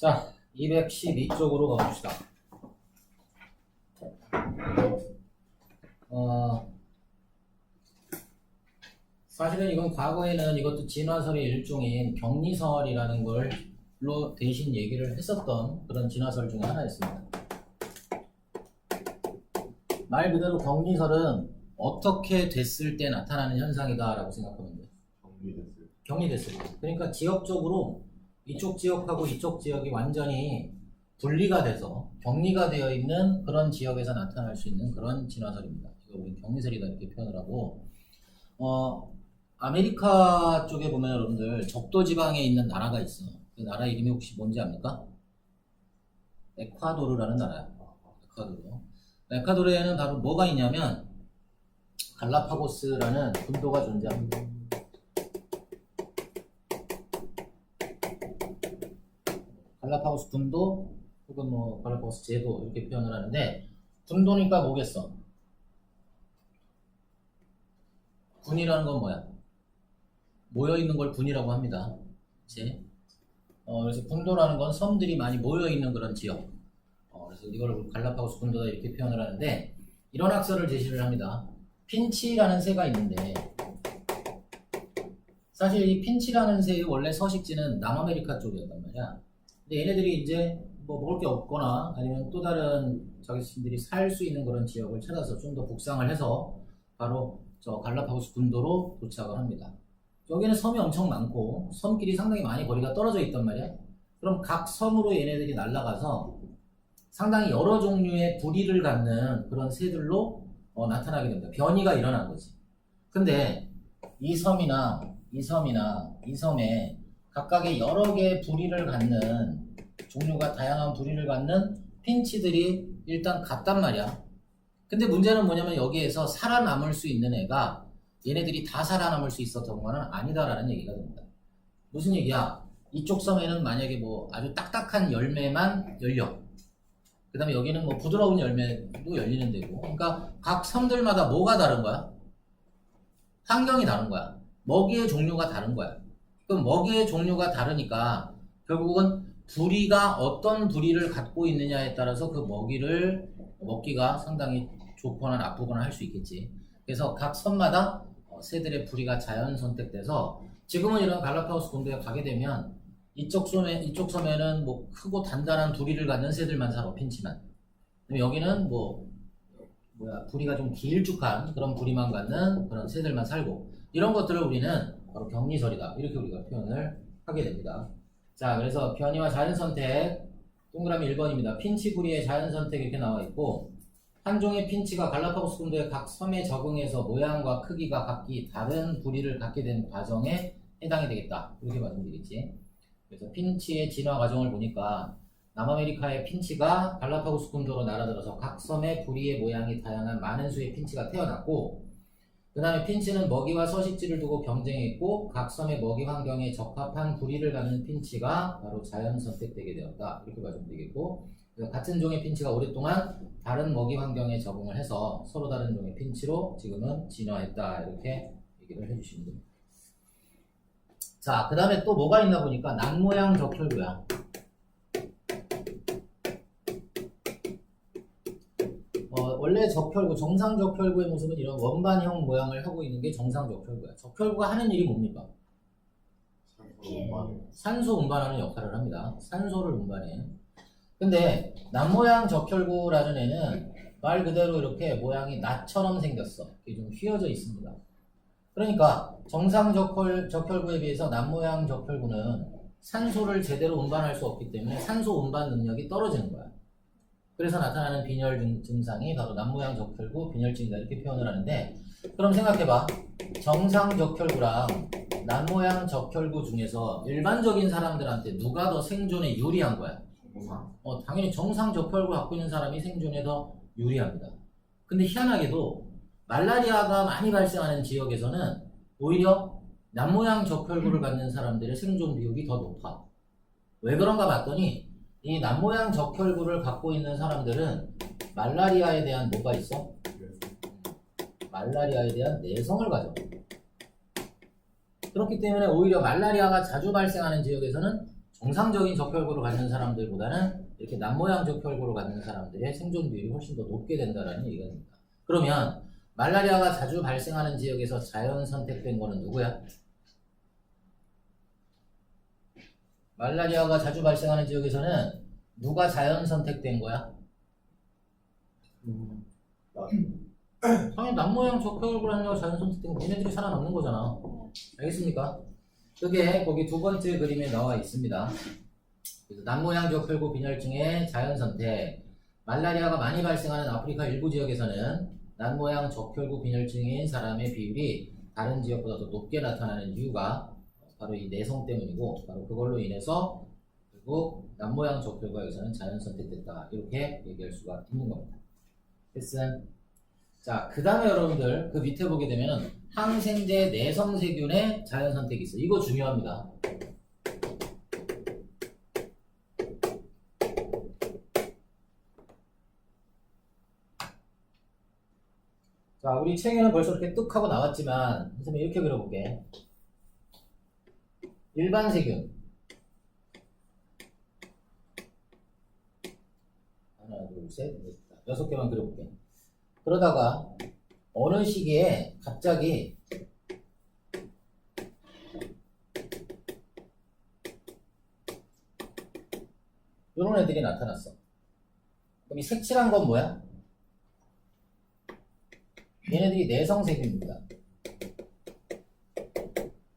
자, 212쪽으로 가봅시다. 사실은 이건 과거에는 이것도 진화설의 일종인 격리설이라는 걸로 대신 얘기를 했었던 그런 진화설 중에 하나였습니다. 말 그대로 격리설은 어떻게 됐을 때 나타나는 현상이다 라고 생각하면 돼요. 격리됐을 때. 그러니까 지역적으로 이쪽 지역하고 이쪽 지역이 완전히 분리가 돼서 격리가 되어 있는 그런 지역에서 나타날 수 있는 그런 진화설입니다. 이거 우리 격리설이다 이렇게 표현을 하고, 아메리카 쪽에 보면 여러분들 적도 지방에 있는 나라가 있어. 그 나라 이름이 혹시 뭔지 압니까? 에콰도르라는 나라야. 에콰도르. 에콰도르에는 바로 뭐가 있냐면 갈라파고스라는 군도가 존재합니다. 갈라파고스 군도 혹은 뭐 갈라파고스 제도 이렇게 표현을 하는데, 군도니까 뭐겠어? 군이라는 건 뭐야? 모여있는 걸 군이라고 합니다. 그치? 그래서 군도라는 건 섬들이 많이 모여있는 그런 지역. 그래서 이걸 갈라파고스 군도다 이렇게 표현을 하는데, 이런 학설을 제시를 합니다. 핀치라는 새가 있는데, 사실 이 핀치라는 새의 원래 서식지는 남아메리카 쪽이었단 말이야. 근데 얘네들이 이제 뭐 먹을 게 없거나 아니면 또 다른 자기들이 살 수 있는 그런 지역을 찾아서 좀 더 북상을 해서 바로 저 갈라파고스 군도로 도착을 합니다. 여기는 섬이 엄청 많고 섬끼리 상당히 많이 거리가 떨어져 있단 말이야. 그럼 각 섬으로 얘네들이 날아가서 상당히 여러 종류의 부리를 갖는 그런 새들로 나타나게 됩니다. 변이가 일어난 거지. 근데 이 섬이나 이 섬에 각각의 여러 개의 부리를 갖는, 종류가 다양한 부리를 갖는 핀치들이 일단 같단 말이야. 근데 문제는 뭐냐면 여기에서 살아남을 수 있는 애가 얘네들이 다 살아남을 수 있었던 거는 아니다라는 얘기가 됩니다. 무슨 얘기야? 이쪽 섬에는 만약에 뭐 아주 딱딱한 열매만 열려. 그 다음에 여기는 뭐 부드러운 열매도 열리는 데고. 그러니까 각 섬들마다 뭐가 다른 거야? 환경이 다른 거야. 먹이의 종류가 다른 거야. 그럼 먹이의 종류가 다르니까 결국은 부리가 어떤 부리를 갖고 있느냐에 따라서 그 먹이를 먹기가 상당히 좋거나 나쁘거나 할 수 있겠지. 그래서 각 섬마다 새들의 부리가 자연 선택돼서 지금은 이런 갈라파고스 군도에 가게 되면 이쪽 섬에는 뭐 크고 단단한 부리를 갖는 새들만 살아, 핀치만. 여기는 부리가 좀 길쭉한 그런 부리만 갖는 그런 새들만 살고, 이런 것들을 우리는 바로 격리설이다 이렇게 우리가 표현을 하게 됩니다. 자, 그래서 변이와 자연선택, 동그라미 1번입니다. 핀치 부리의 자연선택 이렇게 나와 있고, 한 종의 핀치가 갈라파고스 군도의 각 섬에 적응해서 모양과 크기가 각기 다른 부리를 갖게 된 과정에 해당이 되겠다 이렇게 말씀드리겠지. 그래서 핀치의 진화 과정을 보니까 남아메리카의 핀치가 갈라파고스 군도로 날아들어서 각 섬의 부리의 모양이 다양한 많은 수의 핀치가 태어났고, 그 다음에 핀치는 먹이와 서식지를 두고 경쟁했고 각 섬의 먹이 환경에 적합한 부리를 갖는 핀치가 바로 자연 선택되게 되었다 이렇게 봐주면 되겠고, 같은 종의 핀치가 오랫동안 다른 먹이 환경에 적응을 해서 서로 다른 종의 핀치로 지금은 진화했다 이렇게 얘기를 해주시면 됩니다. 자, 그 다음에 또 뭐가 있나 보니까 난모양 적혈구야. 원래 적혈구, 정상 적혈구의 모습은 이런 원반형 모양을 하고 있는 게 정상 적혈구야. 적혈구가 하는 일이 뭡니까? 산소 운반하는 역할을 합니다. 산소를 운반해. 근데 난모양 적혈구라는 애는 말 그대로 이렇게 모양이 낫처럼 생겼어. 이게 좀 휘어져 있습니다. 그러니까 정상 적혈구에 비해서 난모양 적혈구는 산소를 제대로 운반할 수 없기 때문에 산소 운반 능력이 떨어지는 거야. 그래서 나타나는 빈혈 증상이 바로 난모양 적혈구 빈혈증이다 이렇게 표현을 하는데, 그럼 생각해봐. 정상 적혈구랑 난모양 적혈구 중에서 일반적인 사람들한테 누가 더 생존에 유리한 거야? 당연히 정상 적혈구 갖고 있는 사람이 생존에 더 유리합니다. 근데 희한하게도 말라리아가 많이 발생하는 지역에서는 오히려 난모양 적혈구를 갖는 사람들의 생존 비율이 더 높아. 왜 그런가 봤더니 이 난모양 적혈구를 갖고 있는 사람들은 말라리아에 대한 뭐가 있어? 말라리아에 대한 내성을 가져. 그렇기 때문에 오히려 말라리아가 자주 발생하는 지역에서는 정상적인 적혈구를 갖는 사람들보다는 이렇게 남모양 적혈구를 갖는 사람들의 생존 비율이 훨씬 더 높게 된다는 얘기가 됩니다. 그러면 말라리아가 자주 발생하는 지역에서 자연 선택된 거는 누구야? 말라리아가 자주 발생하는 지역에서는 누가 자연 선택된 거야? 당연히 남모양 적혈구를 하려고 자연 선택된 거. 얘네들이 살아남는 거잖아. 알겠습니까? 그게 거기 두 번째 그림에 나와 있습니다. 그래서 남모양 적혈구 빈혈증의 자연 선택. 말라리아가 많이 발생하는 아프리카 일부 지역에서는 남모양 적혈구 빈혈증인 사람의 비율이 다른 지역보다 더 높게 나타나는 이유가 바로 이 내성 때문이고, 바로 그걸로 인해서 결국 남모양 적혈구가 여기서는 자연 선택됐다, 이렇게 얘기할 수가 있는 겁니다. 됐어? 자, 그 다음에 여러분들 그 밑에 보게 되면은 항생제 내성세균의 자연 선택이 있어. 이거 중요합니다. 자, 우리 책에는 벌써 이렇게 뚝 하고 나왔지만 선생님 이렇게 그려볼게. 일반 세균 하나, 둘, 셋, 넷, 다섯 개만 그려볼게. 그러다가 어느 시기에 갑자기 이런 애들이 나타났어. 그럼 이 색칠한 건 뭐야? 얘네들이 내성세균입니다.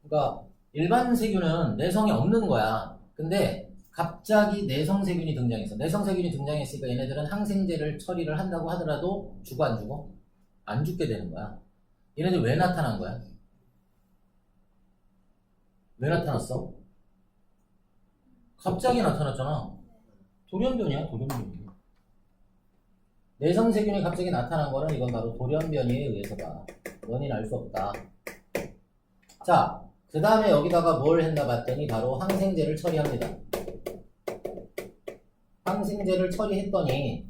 그러니까 일반 세균은 내성이 없는 거야. 근데 갑자기 내성세균이 등장했어. 내성세균이 등장했으니까 얘네들은 항생제를 처리를 한다고 하더라도 죽어 안 죽어? 안 죽게 되는 거야. 얘네들 왜 나타난 거야? 왜 나타났어? 갑자기 나타났잖아. 돌연변이야, 돌연변이. 내성세균이 갑자기 나타난 거는 이건 바로 돌연변이에 의해서다. 원인 알 수 없다. 자, 그 다음에 여기다가 뭘 했나 봤더니 바로 항생제를 처리합니다. 항생제를 처리했더니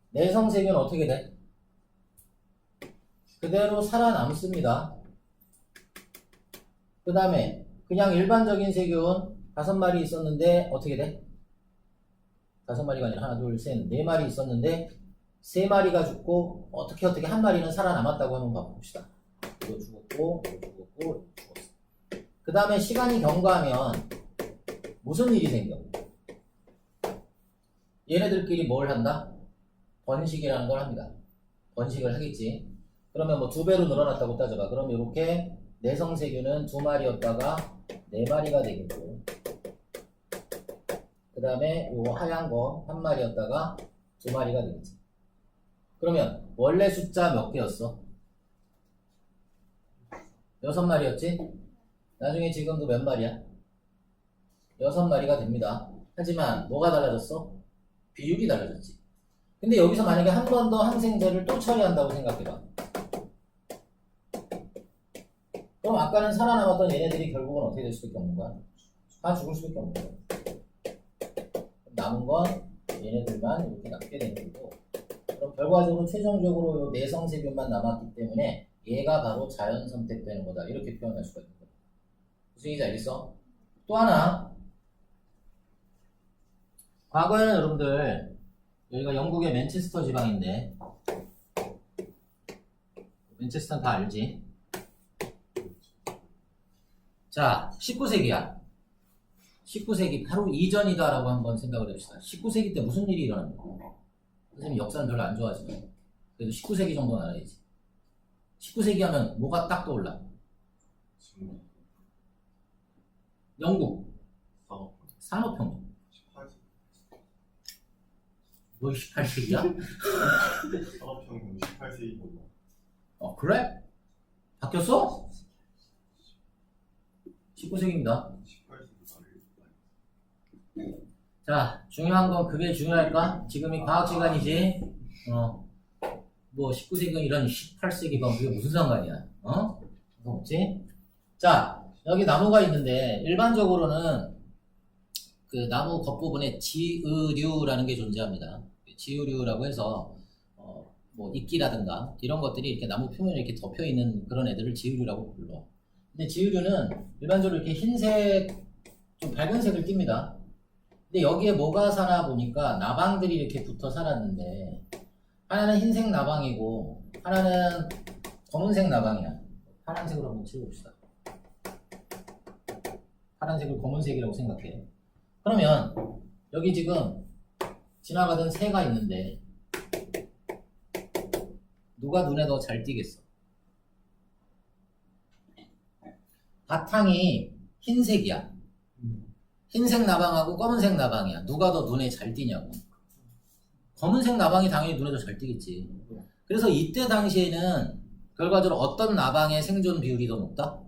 내성세균은 어떻게 돼? 그대로 살아남습니다. 그 다음에 그냥 일반적인 세균 5마리 있었는데 어떻게 돼? 5마리가 아니라 하나, 둘, 셋, 4마리 있었는데 3마리가 죽고 어떻게 한 마리는 살아남았다고 한번 봐봅시다. 이거 죽었고, 이거 죽었고, 이거 죽었어. 그 다음에 시간이 경과하면 무슨 일이 생겨? 얘네들끼리 뭘 한다? 번식이라는 걸 합니다. 번식을 하겠지. 그러면 뭐 2배로 늘어났다고 따져봐. 그럼 이렇게 내성세균은 2마리였다가 4마리가 되겠고, 그 다음에 요 하얀 거 1마리였다가 2마리가 되겠지. 그러면 원래 숫자 몇 개였어? 6마리였지? 나중에 지금도 몇 마리야? 6마리가 됩니다. 하지만 뭐가 달라졌어? 비율이 달라졌지. 근데 여기서 만약에 한 번 더 항생제를 또 처리한다고 생각해봐. 그럼 아까는 살아남았던 얘네들이 결국은 어떻게 될 수밖에 없는 거야? 다 죽을 수밖에 없는 거야. 남은 건 얘네들만 이렇게 남게 되는 거고, 그럼 결과적으로 최종적으로 요 내성세균만 남았기 때문에 얘가 바로 자연 선택되는 거다, 이렇게 표현할 수가 있는 거야. 무슨 얘기인지 알겠어? 또 하나, 과거에는 여러분들 여기가 영국의 맨체스터 지방인데, 맨체스터는 다 알지? 자, 19세기야 19세기 바로 이전이다 라고 한번 생각을 해봅시다. 19세기 때 무슨 일이 일어난 거야? 선생님 역사는 별로 안 좋아하지만 그래도 19세기 정도는 알아야지. 19세기 하면 뭐가 딱 떠올라? 영국 산업혁명. 너 18세기야? 산업혁명 18세기거든요. 그래? 바뀌었어? 19세기입니다. 18세기 자, 중요한 건 그게 중요할까? 지금이 과학 시간이지. 뭐 19세기 이런 18세기가 그게 무슨 상관이야? 그거 없지? 자, 여기 나무가 있는데 일반적으로는 그 나무 겉부분에 지의류라는 게 존재합니다. 지의류라고 해서 뭐 이끼라든가 이런 것들이 이렇게 나무 표면에 이렇게 덮여 있는 그런 애들을 지의류라고 불러. 근데 지의류는 일반적으로 이렇게 흰색 좀 밝은 색을 띱니다. 근데 여기에 뭐가 사나 보니까 나방들이 이렇게 붙어 살았는데 하나는 흰색 나방이고 하나는 검은색 나방이야. 파란색으로 한번 칠해봅시다. 파란색을 검은색이라고 생각해. 그러면 여기 지금 지나가던 새가 있는데 누가 눈에 더 잘 띄겠어? 바탕이 흰색이야. 흰색 나방하고 검은색 나방이야. 누가 더 눈에 잘 띄냐고. 검은색 나방이 당연히 눈에 더 잘 띄겠지. 그래서 이때 당시에는 결과적으로 어떤 나방의 생존 비율이 더 높다?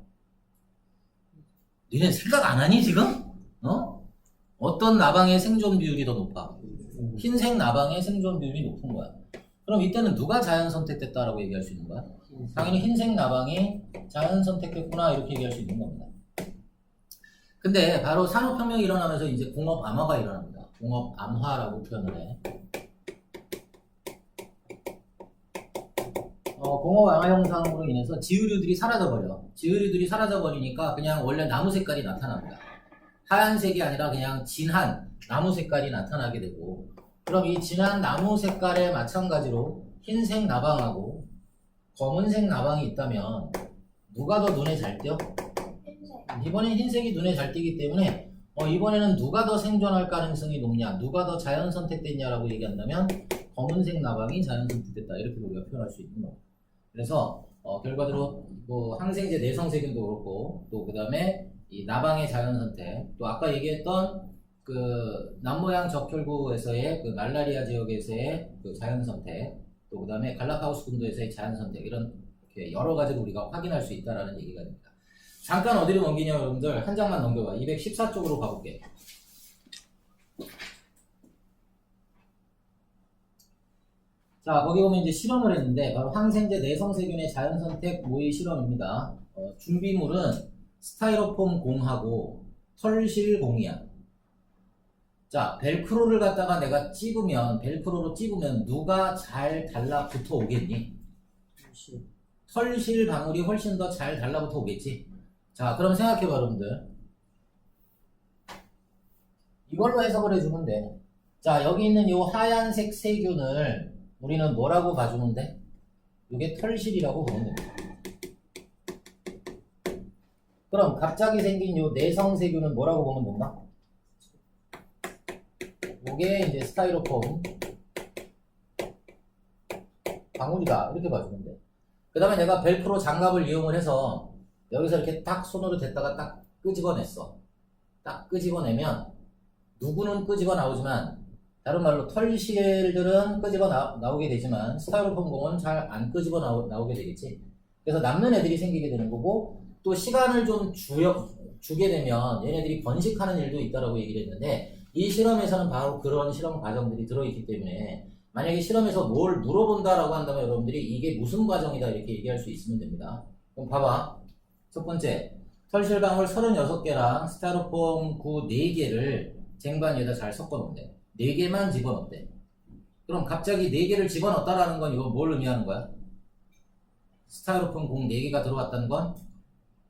니네 생각 안 하니 지금? 어떤 나방의 생존 비율이 더 높아? 흰색 나방의 생존 비율이 높은 거야. 그럼 이때는 누가 자연 선택됐다라고 얘기할 수 있는 거야? 당연히 흰색 나방이 자연 선택했구나 이렇게 얘기할 수 있는 겁니다. 근데 바로 산업혁명이 일어나면서 이제 공업 암화가 일어납니다. 공업 암화라고 표현을 해. 공업 암화 현상으로 인해서 지유류들이 사라져버려. 지유류들이 사라져버리니까 그냥 원래 나무 색깔이 나타납니다. 하얀색이 아니라 그냥 진한 나무 색깔이 나타나게 되고, 그럼 이 진한 나무 색깔에 마찬가지로 흰색 나방하고 검은색 나방이 있다면 누가 더 눈에 잘 띄어? 이번엔 흰색이 눈에 잘 띄기 때문에 이번에는 누가 더 생존할 가능성이 높냐, 누가 더 자연 선택됐냐라고 얘기한다면 검은색 나방이 자연 선택됐다 이렇게 우리가 표현할 수 있는 거예요. 그래서 결과적으로 뭐 항생제 내성세균도 그렇고 또 그 다음에 이 나방의 자연 선택, 또 아까 얘기했던 그 남모양 적혈구에서의 그 말라리아 지역에서의 그 자연 선택, 또 그 다음에 갈라파고스 군도에서의 자연 선택, 이런 이렇게 여러 가지를 우리가 확인할 수 있다라는 얘기가 됩니다. 잠깐 어디로 넘기냐 여러분들, 한 장만 넘겨봐. 214쪽으로 가볼게. 자, 거기 보면 이제 실험을 했는데 바로 항생제 내성세균의 자연선택 모의 실험입니다. 준비물은 스타이로폼 공하고 털실 공이야. 자, 벨크로를 갖다가 내가 찝으면, 벨크로로 찝으면 누가 잘 달라붙어 오겠니? 털실 방울이 훨씬 더 잘 달라붙어 오겠지? 자, 그럼 생각해봐 여러분들. 이걸로 해석을 해주면 돼. 자, 여기 있는 이 하얀색 세균을 우리는 뭐라고 봐주는데? 이게 털실이라고 보면 됩니다. 그럼 갑자기 생긴 이 내성세균은 뭐라고 보면 된다? 이게 이제 스타이로폼 방울이다 이렇게 봐주면 돼. 그 다음에 내가 벨크로 장갑을 이용을 해서 여기서 이렇게 딱 손으로 댔다가 딱 끄집어냈어. 딱 끄집어내면 누구는 끄집어 나오지만, 다른 말로 털실들은 끄집어 나오게 되지만 스타이로폼 공은 잘 안 끄집어 나오게 되겠지. 그래서 남는 애들이 생기게 되는 거고, 또 시간을 좀 주게 되면 얘네들이 번식하는 일도 있다라고 얘기를 했는데, 이 실험에서는 바로 그런 실험 과정들이 들어있기 때문에 만약에 실험에서 뭘 물어본다라고 한다면 여러분들이 이게 무슨 과정이다 이렇게 얘기할 수 있으면 됩니다. 그럼 봐봐. 첫 번째, 털실방울 36개랑 스타이로폼 구 4개를 쟁반 위에다 잘 섞어 놓은대. 4개만 집어넣대. 그럼 갑자기 4개를 집어넣었다라는 건 이거 뭘 의미하는 거야? 스타이로폼 공 4개가 들어왔다는 건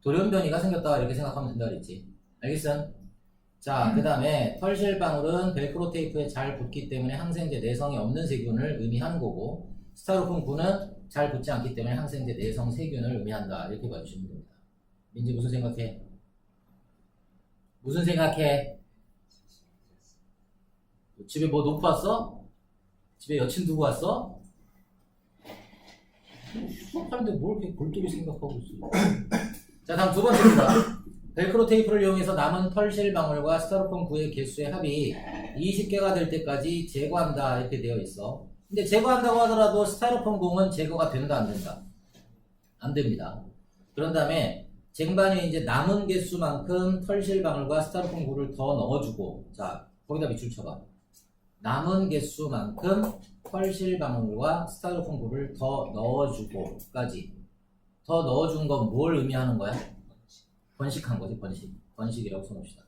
돌연변이가 생겼다 이렇게 생각하면 된다 그랬지. 알겠어? 자, 그 다음에 털실방울은 벨크로 테이프에 잘 붙기 때문에 항생제 내성이 없는 세균을 의미하는 거고, 스타이로폼 구는 잘 붙지 않기 때문에 항생제 내성 세균을 의미한다 이렇게 봐주시면 됩니다. 민지 무슨 생각해? 무슨 생각해? 집에 뭐 놓고 왔어? 집에 여친 두고 왔어? 수업하는데 뭘 이렇게 골똘히 생각하고 있어? 자, 다음 두 번째입니다. 벨크로 테이프를 이용해서 남은 털실 방울과 스타이로폼 구의 개수의 합이 20개가 될 때까지 제거한다 이렇게 되어 있어. 근데 제거한다고 하더라도 스타이로폼 공은 제거가 된다 안 된다? 안 됩니다. 그런 다음에 쟁반에 이제 남은 개수만큼 털실 방울과 스타이로폼 구를 더 넣어주고, 자 거기다 밑줄 쳐봐. 남은 개수만큼 털실 방울과 스타이로폼 구를 더 넣어주고까지. 더 넣어준 건 뭘 의미하는 거야? 번식한 거지, 번식. 번식이라고 써놓읍시다.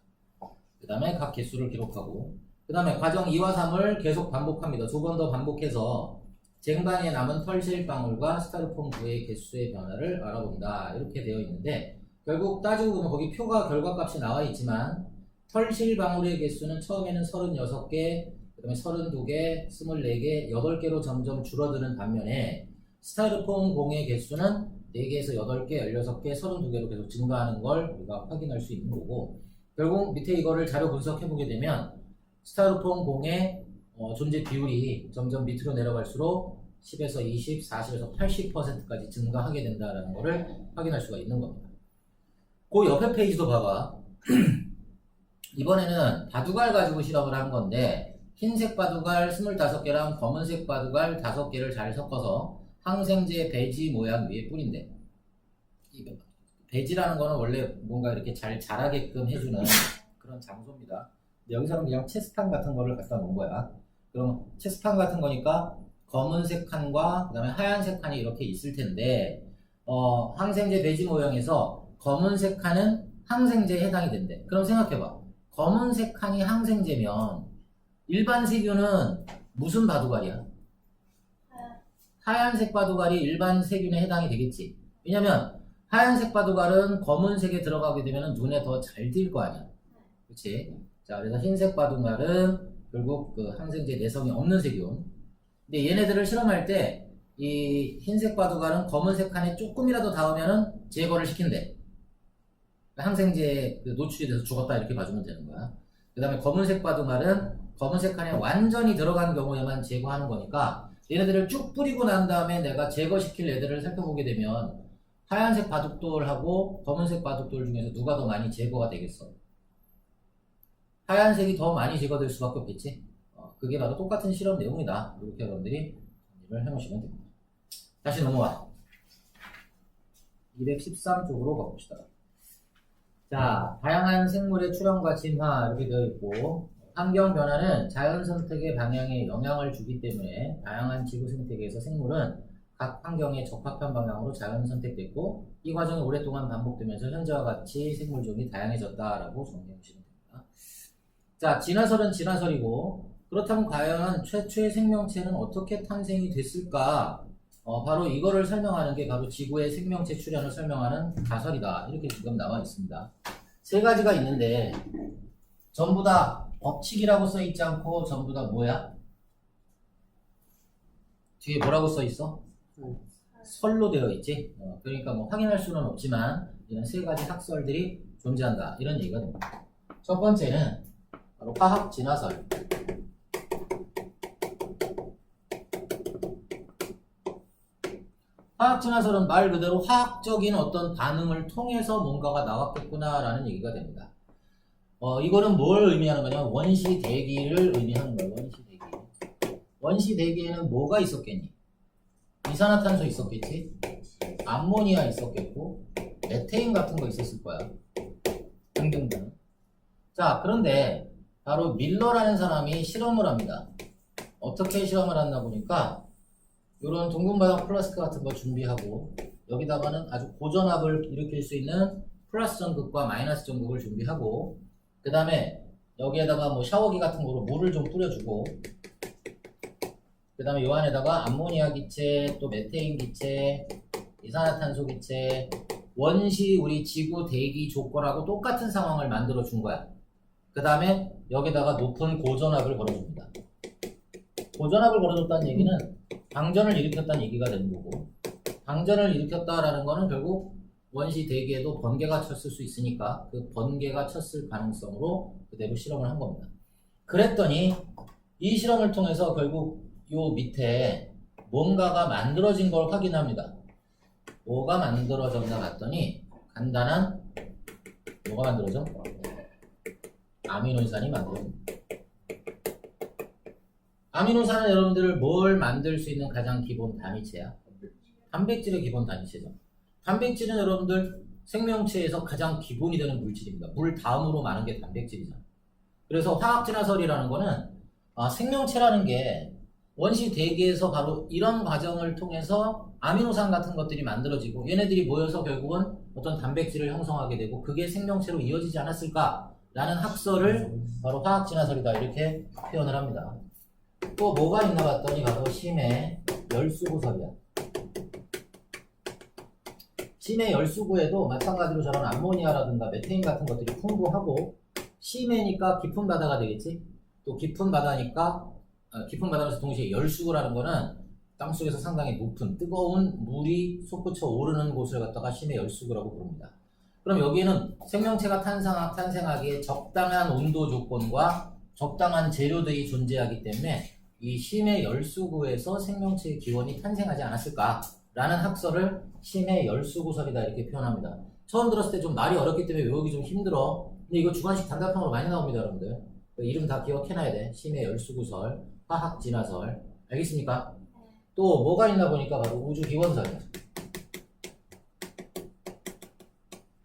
그 다음에 각 개수를 기록하고, 그 다음에 과정 2와 3을 계속 반복합니다. 2번 더 반복해서 쟁반에 남은 털실 방울과 스타이로폼 구의 개수의 변화를 알아본다 이렇게 되어 있는데, 결국 따지고 보면 거기 표가 결과값이 나와 있지만 털실 방울의 개수는 처음에는 36개, 그 다음에 32개, 24개, 8개로 점점 줄어드는 반면에 스타이로폼 공의 개수는 4개에서 8개, 16개, 32개로 계속 증가하는 걸 우리가 확인할 수 있는 거고, 결국 밑에 이거를 자료 분석해보게 되면 스타이로폼 공의 존재 비율이 점점 밑으로 내려갈수록 10에서 20, 40에서 80%까지 증가하게 된다는 것을 확인할 수가 있는 겁니다. 그 옆에 페이지도 봐봐. 이번에는 바둑알 가지고 실험을 한 건데 흰색 바둑알 25개랑 검은색 바둑알 5개를 잘 섞어서 항생제 배지 모양 위에 뿌린대. 배지라는 거는 원래 뭔가 이렇게 잘 자라게끔 해주는 그런 장소입니다. 근데 여기서는 그냥 체스판 같은 거를 갖다 놓은 거야. 그럼 체스판 같은 거니까 검은색 칸과 그 다음에 하얀색 칸이 이렇게 있을 텐데 항생제 배지 모양에서 검은색 칸은 항생제에 해당이 된대. 그럼 생각해봐. 검은색 칸이 항생제면 일반 세균은 무슨 바둑알이야? 하얀색 바둑알이 일반 세균에 해당이 되겠지. 왜냐면 하얀색 바둑알은 검은색에 들어가게 되면 눈에 더 잘 띌 거 아니야. 그치? 자, 그래서 흰색 바둑알은 결국 그 항생제 내성이 없는 세균. 근데 얘네들을 실험할 때 이 흰색 바둑알은 검은색 칸에 조금이라도 닿으면은 제거를 시킨대. 항생제에 노출이 돼서 죽었다 이렇게 봐주면 되는 거야. 그 다음에 검은색 바둑알은 검은색 칸에 완전히 들어간 경우에만 제거하는 거니까 얘네들을 쭉 뿌리고 난 다음에 내가 제거시킬 애들을 살펴보게 되면 하얀색 바둑돌하고 검은색 바둑돌 중에서 누가 더 많이 제거가 되겠어? 하얀색이 더 많이 제거될 수밖에 없겠지? 그게 바로 똑같은 실험 내용이다. 이렇게 여러분들이 정리를 해놓으시면 됩니다. 다시 넘어와. 213쪽으로 가봅시다. 자, 다양한 생물의 출현과 진화 이렇게 되어 있고 환경 변화는 자연 선택의 방향에 영향을 주기 때문에 다양한 지구 생태계에서 생물은 각 환경에 적합한 방향으로 자연 선택됐고 이 과정이 오랫동안 반복되면서 현재와 같이 생물종이 다양해졌다라고 정리해 주시면 됩니다. 자, 진화설은 진화설이고 그렇다면 과연 최초의 생명체는 어떻게 탄생이 됐을까? 바로 이거를 설명하는 게 바로 지구의 생명체 출현을 설명하는 가설이다. 이렇게 지금 나와 있습니다. 세 가지가 있는데 전부 다 법칙이라고 써 있지 않고 전부 다 뭐야? 뒤에 뭐라고 써 있어? 설로 되어 있지? 그러니까 뭐 확인할 수는 없지만 이런 세 가지 학설들이 존재한다. 이런 얘기가 됩니다. 첫 번째는 바로 화학 진화설. 화학 진화설은 말 그대로 화학적인 어떤 반응을 통해서 뭔가가 나왔겠구나라는 얘기가 됩니다. 이거는 뭘 의미하는 거냐면 원시 대기를 의미하는 거예요. 원시 대기. 원시 대기에는 뭐가 있었겠니? 이산화탄소 있었겠지? 암모니아 있었겠고 메테인 같은 거 있었을 거야. 등등등. 자, 그런데 바로 밀러라는 사람이 실험을 합니다. 어떻게 실험을 했나 보니까 이런 둥근 바닥 플라스크 같은 거 준비하고 여기다가는 아주 고전압을 일으킬 수 있는 플러스 전극과 마이너스 전극을 준비하고 그 다음에 여기에다가 뭐 샤워기 같은 거로 물을 좀 뿌려주고 그 다음에 요 안에다가 암모니아 기체, 또 메테인 기체, 이산화탄소 기체, 원시 우리 지구 대기 조건하고 똑같은 상황을 만들어 준 거야. 그 다음에 여기다가 높은 고전압을 걸어줍니다. 고전압을 걸어줬다는 얘기는 방전을 일으켰다는 얘기가 되는 거고 방전을 일으켰다라는 거는 결국 원시 대기에도 번개가 쳤을 수 있으니까 그 번개가 쳤을 가능성으로 그대로 실험을 한 겁니다. 그랬더니 이 실험을 통해서 결국 요 밑에 뭔가가 만들어진 걸 확인합니다. 뭐가 만들어졌나 봤더니 간단한 뭐가 만들어져? 아미노산이 만들어집니다. 아미노산은 여러분들 뭘 만들 수 있는 가장 기본 단위체야? 단백질의 기본 단위체죠. 단백질은 여러분들 생명체에서 가장 기본이 되는 물질입니다. 물 다음으로 많은 게 단백질이잖아. 그래서 화학진화설이라는 거는 생명체라는 게 원시 대기에서 바로 이런 과정을 통해서 아미노산 같은 것들이 만들어지고 얘네들이 모여서 결국은 어떤 단백질을 형성하게 되고 그게 생명체로 이어지지 않았을까라는 학설을 바로 화학진화설이다 이렇게 표현을 합니다. 또 뭐가 있나 봤더니 바로 심해 열수구설이야. 심해 열수구에도 마찬가지로 저런 암모니아라든가 메테인 같은 것들이 풍부하고 심해니까 깊은 바다가 되겠지. 또 깊은 바다니까 깊은 바다면서 동시에 열수구라는 거는 땅속에서 상당히 높은 뜨거운 물이 솟구쳐 오르는 곳을 갖다가 심해 열수구라고 부릅니다. 그럼 여기에는 생명체가 탄생하기에 적당한 온도 조건과 적당한 재료들이 존재하기 때문에 이 심해 열수구에서 생명체의 기원이 탄생하지 않았을까라는 학설을 심해 열수구설이다 이렇게 표현합니다. 처음 들었을 때 좀 말이 어렵기 때문에 외우기 좀 힘들어. 근데 이거 주관식 단답형으로 많이 나옵니다, 여러분들. 이름 다 기억해놔야 돼. 심해 열수구설, 화학 진화설. 알겠습니까? 또 뭐가 있나 보니까 바로 우주 기원설.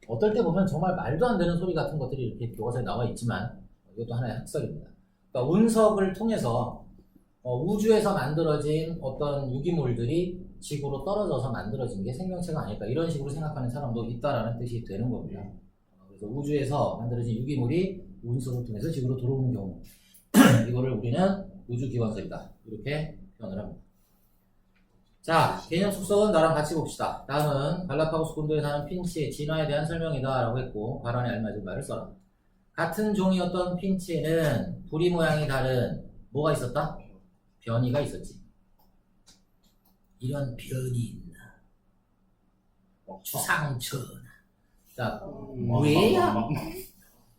어떨 때 보면 정말 말도 안 되는 소리 같은 것들이 이렇게 교과서에 나와 있지만 이것도 하나의 학설입니다. 그러니까 운석을 통해서 우주에서 만들어진 어떤 유기물들이 지구로 떨어져서 만들어진 게 생명체가 아닐까 이런 식으로 생각하는 사람도 있다라는 뜻이 되는 겁니다. 그래서 우주에서 만들어진 유기물이 운석을 통해서 지구로 들어오는 경우 이거를 우리는 우주기원설이다 이렇게 표현을 합니다. 자, 개념 속성은 나랑 같이 봅시다. 다음은 갈라파고스 곤도에 사는 핀치의 진화에 대한 설명이다 라고 했고 발언에 알맞은 말을 써라. 같은 종이었던 핀치에는 부리 모양이 다른 뭐가 있었다? 변이가 있었지. 이런 변이 있나? 주상천. 자, 왜야?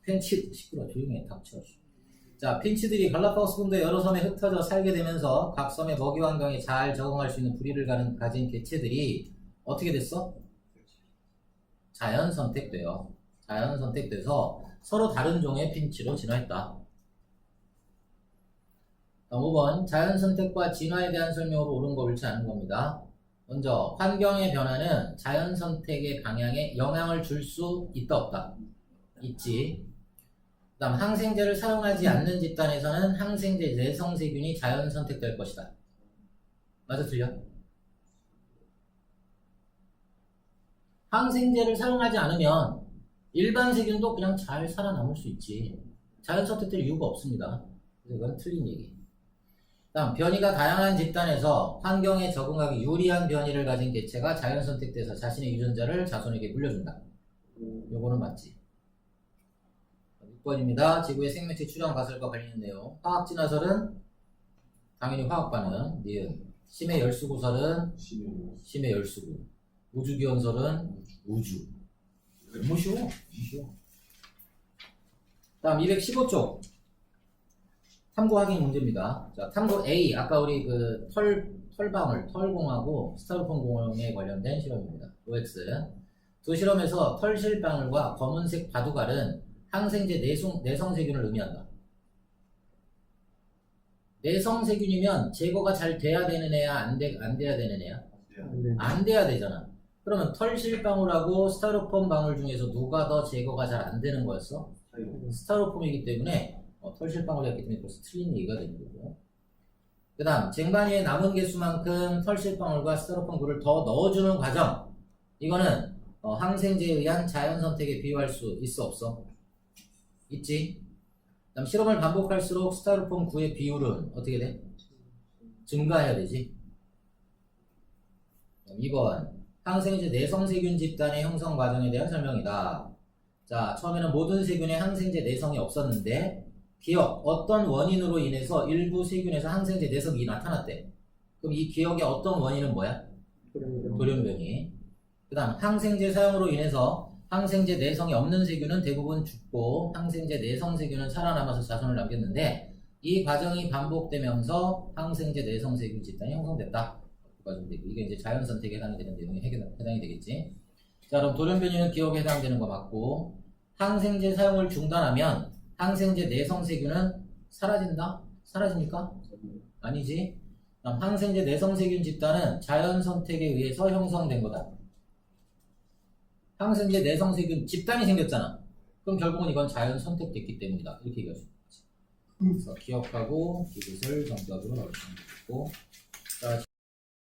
핀치 시끄러 조용히 해 닥쳐. 자, 핀치들이 갈라파고스 곤도의 여러 섬에 흩어져 살게 되면서 각 섬의 먹이 환경에 잘 적응할 수 있는 부리를 가진 개체들이 어떻게 됐어? 자연 선택돼요. 자연 선택돼서 서로 다른 종의 핀치로 진화했다. 다음 5번 자연 선택과 진화에 대한 설명으로 옳은 거 옳지 않은 겁니다. 먼저 환경의 변화는 자연 선택의 방향에 영향을 줄 수 있다 없다? 있지. 그 다음 항생제를 사용하지 않는 집단에서는 항생제 내성세균이 자연 선택될 것이다. 맞아 틀려? 항생제를 사용하지 않으면 일반 세균도 그냥 잘 살아남을 수 있지. 자연 선택될 이유가 없습니다. 그래서 이건 틀린 얘기. 다음 변이가 다양한 집단에서 환경에 적응하기 유리한 변이를 가진 개체가 자연 선택돼서 자신의 유전자를 자손에게 물려준다. 요거는 맞지. 6번입니다. 지구의 생명체 추정 가설과 관련 내용. 화학 진화설은 당연히 화학 반응, 니은. 심해 열수구설은 심해 열수구. 우주 기원설은 우주. 너무 쉬워. 다음 215쪽. 탐구 확인 문제입니다. 자, 탐구 A. 아까 우리 그 털방울, 털공하고 스타로폼 공에 관련된 실험입니다. OX. 두 실험에서 털실방울과 검은색 바둑알은 항생제 내성세균을 의미한다. 내성세균이면 제거가 잘 돼야 되는 애야, 안 돼야 되는 애야? 안 돼야 되잖아. 그러면 털실방울하고 스타로폼 방울 중에서 누가 더 제거가 잘 안 되는 거였어? 스타로폼이기 때문에 털실방울이었기 때문에 벌써 틀린 얘기가 되는 거고. 그 다음 쟁반위에 남은 개수만큼 털실방울과 스타로폼 굴을 더 넣어주는 과정. 이거는 항생제에 의한 자연선택에 비유할 수 있어 없어? 있지. 그다음 실험을 반복할수록 스타로폼 구의 비율은 어떻게 돼? 증가해야 되지. 2번 항생제 내성세균 집단의 형성 과정에 대한 설명이다. 자, 처음에는 모든 세균에 항생제 내성이 없었는데 기억, 어떤 원인으로 인해서 일부 세균에서 항생제 내성이 나타났대. 그럼 이 기억의 어떤 원인은 뭐야? 돌연변이. 그 다음 항생제 사용으로 인해서 항생제 내성이 없는 세균은 대부분 죽고 항생제 내성 세균은 살아남아서 자손을 남겼는데 이 과정이 반복되면서 항생제 내성 세균 집단이 형성됐다. 이게 이제 자연 선택에 해당이 되는 내용이 해당이 되겠지. 자, 그럼 돌연변이는 기억에 해당되는 거 맞고 항생제 사용을 중단하면 항생제 내성 세균은 사라진다? 사라집니까? 아니지. 그럼 항생제 내성 세균 집단은 자연 선택에 의해서 형성된 거다. 항생제 내성세균 집단이 생겼잖아. 그럼 결국은 이건 자연 선택됐기 때문이다. 이렇게 얘기할 수 있지. 그래서 기억하고 이것을 정답으로 넣을 수 있고. 자,